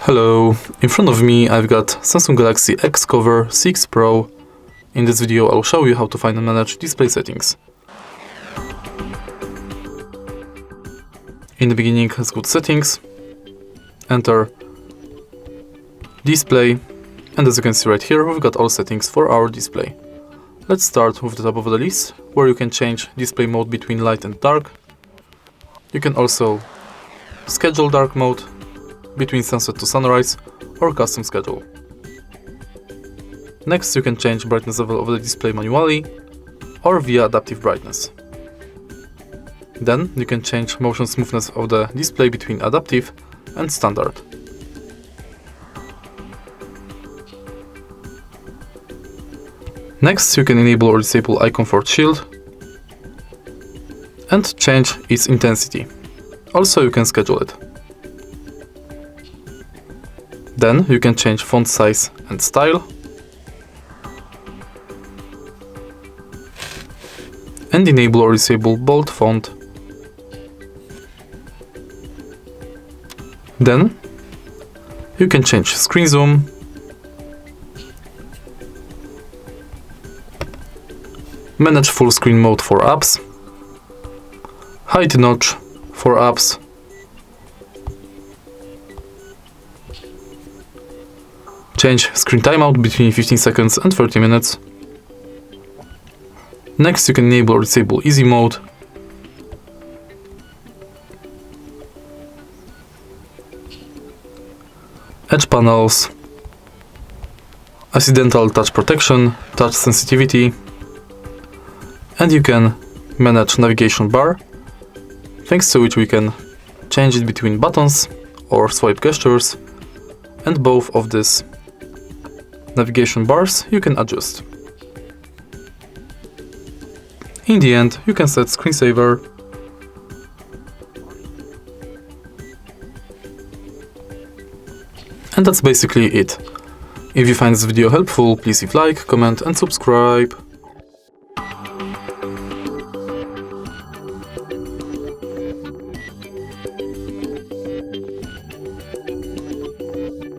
Hello, in front of me I've got Samsung Galaxy Xcover6 Pro. In this video I'll show you how to find and manage display settings. In the beginning, let's go to settings, enter display, and as you can see right here, we've got all settings for our display. Let's start with the top of the list, where you can change display mode between light and dark. You can also schedule dark mode, between sunset to sunrise, or custom schedule. Next, you can change brightness level of the display manually or via adaptive brightness. Then you can change motion smoothness of the display between adaptive and standard. Next, you can enable or disable eye comfort shield and change its intensity. Also, you can schedule it. Then you can change font size and style, and enable or disable bold font. Then you can change screen zoom, manage full screen mode for apps, height notch for apps, change screen timeout between 15 seconds and 30 minutes. Next, you can enable or disable easy mode, edge panels, accidental touch protection, touch sensitivity, and you can manage navigation bar, thanks to which we can change it between buttons or swipe gestures, and both of these navigation bars you can adjust. In the end, you can set screensaver, and that's basically it. If you find this video helpful, please leave like, comment and subscribe.